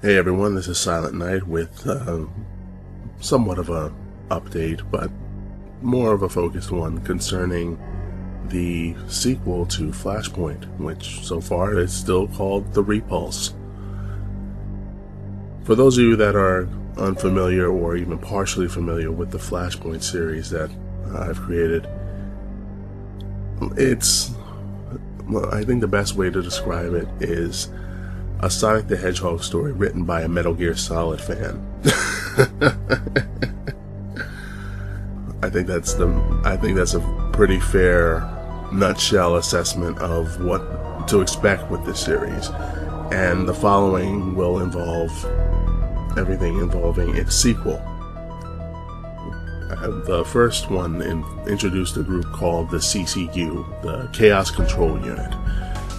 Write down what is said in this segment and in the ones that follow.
Hey everyone, this is Silent Night with somewhat of a update, but more of a focused one concerning the sequel to Flashpoint, which so far is still called The Repulse. For those of you that are unfamiliar or even partially familiar with the Flashpoint series that I've created, I think the best way to describe it is a Sonic the Hedgehog story written by a Metal Gear Solid fan. I think that's a pretty fair nutshell assessment of what to expect with this series. And the following will involve everything involving its sequel. The first one introduced a group called the CCU, the Chaos Control Unit,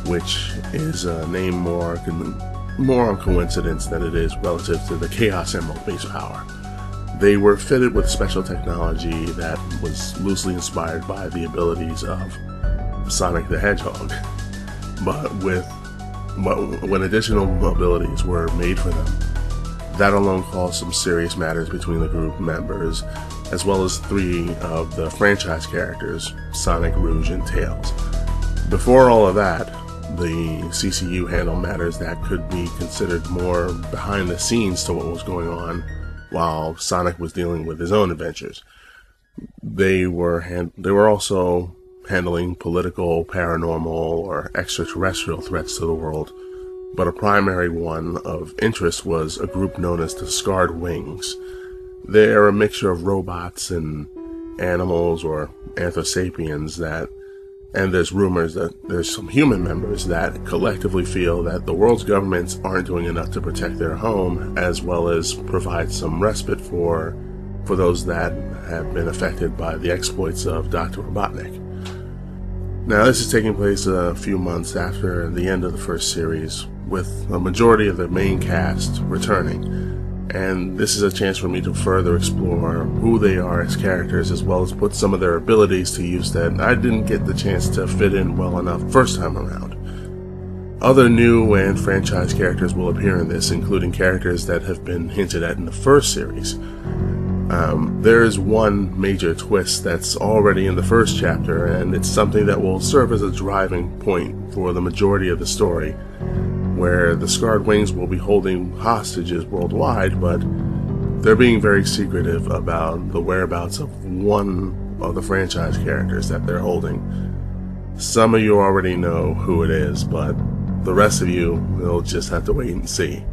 which is a name more on coincidence than it is relative to the Chaos Emerald base power. They were fitted with special technology that was loosely inspired by the abilities of Sonic the Hedgehog, but when additional abilities were made for them, that alone caused some serious matters between the group members, as well as three of the franchise characters, Sonic, Rouge, and Tails. Before all of that, the CCU handled matters that could be considered more behind the scenes to what was going on while Sonic was dealing with his own adventures. They were also handling political, paranormal, or extraterrestrial threats to the world, but a primary one of interest was a group known as the Scarred Wings. They're a mixture of robots and animals or anthrosapiens and there's rumors that there's some human members that collectively feel that the world's governments aren't doing enough to protect their home, as well as provide some respite for those that have been affected by the exploits of Dr. Robotnik. Now, this is taking place a few months after the end of the first series, with a majority of the main cast returning. And this is a chance for me to further explore who they are as characters, as well as put some of their abilities to use that I didn't get the chance to fit in well enough first time around. Other new and franchise characters will appear in this, including characters that have been hinted at in the first series. There is one major twist that's already in the first chapter, and it's something that will serve as a driving point for the majority of the story, where the Scarred Wings will be holding hostages worldwide, but they're being very secretive about the whereabouts of one of the franchise characters that they're holding. Some of you already know who it is, but the rest of you will just have to wait and see.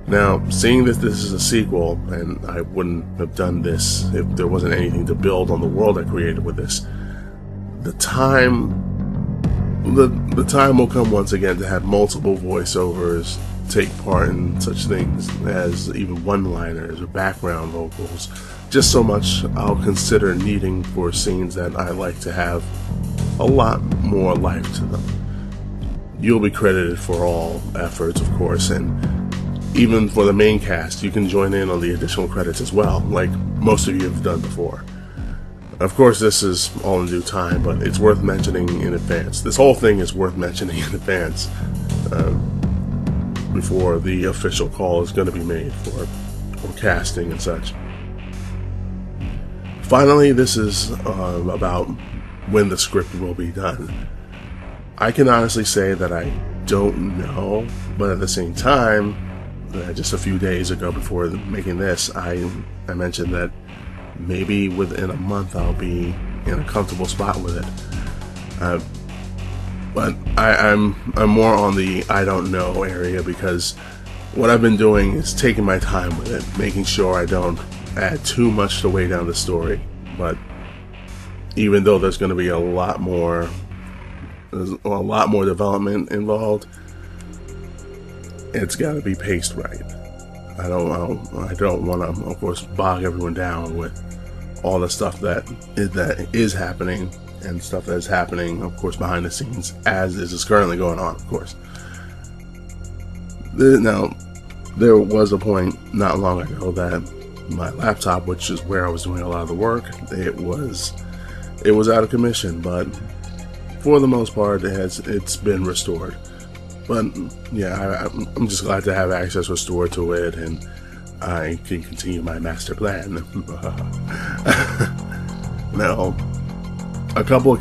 Now, seeing that this is a sequel, and I wouldn't have done this if there wasn't anything to build on the world I created with this, the time will come once again to have multiple voiceovers take part in such things as even one-liners or background vocals. Just so much I'll consider needing for scenes that I like to have a lot more life to them. You'll be credited for all efforts, of course, and even for the main cast, you can join in on the additional credits as well, like most of you have done before. Of course, this is all in due time, but it's worth mentioning in advance. This whole thing is worth mentioning in advance before the official call is going to be made for casting and such. Finally, this is about when the script will be done. I can honestly say that I don't know, but at the same time, just a few days ago before making this, I mentioned that maybe within a month I'll be in a comfortable spot with it. But I'm more on the I don't know area, because what I've been doing is taking my time with it, making sure I don't add too much to weigh down the story. But even though there's going to be a lot more development involved, it's got to be paced right. I don't want to, of course, bog everyone down with all the stuff that is happening and stuff that is happening, of course, behind the scenes, as this is currently going on, of course. Now, there was a point not long ago that my laptop, which is where I was doing a lot of the work, it was out of commission, but for the most part, it's been restored. But yeah, I'm just glad to have access restored to it, and I can continue my master plan. Now, a couple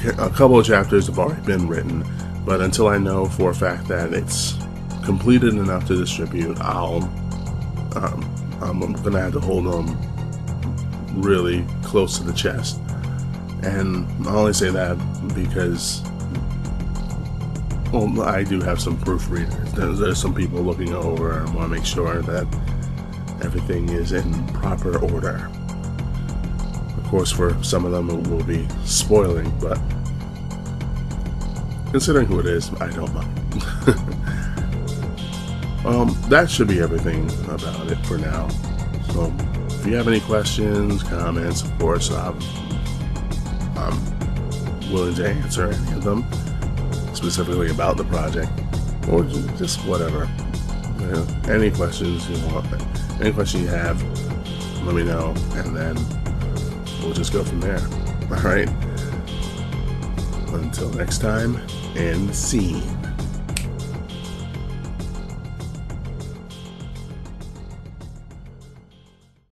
of chapters have already been written, but until I know for a fact that it's completed enough to distribute, I'm gonna have to hold them really close to the chest. And I only say that because, well, I do have some proofreaders. There's some people looking over and want to make sure that everything is in proper order. Of course, for some of them it will be spoiling, but considering who it is, I don't mind. That should be everything about it for now. So if you have any questions, comments, of course, I'm willing to answer any of them, specifically about the project, or just whatever. Any questions you want, any question you have, let me know, and then we'll just go from there. Alright? Until next time, end scene.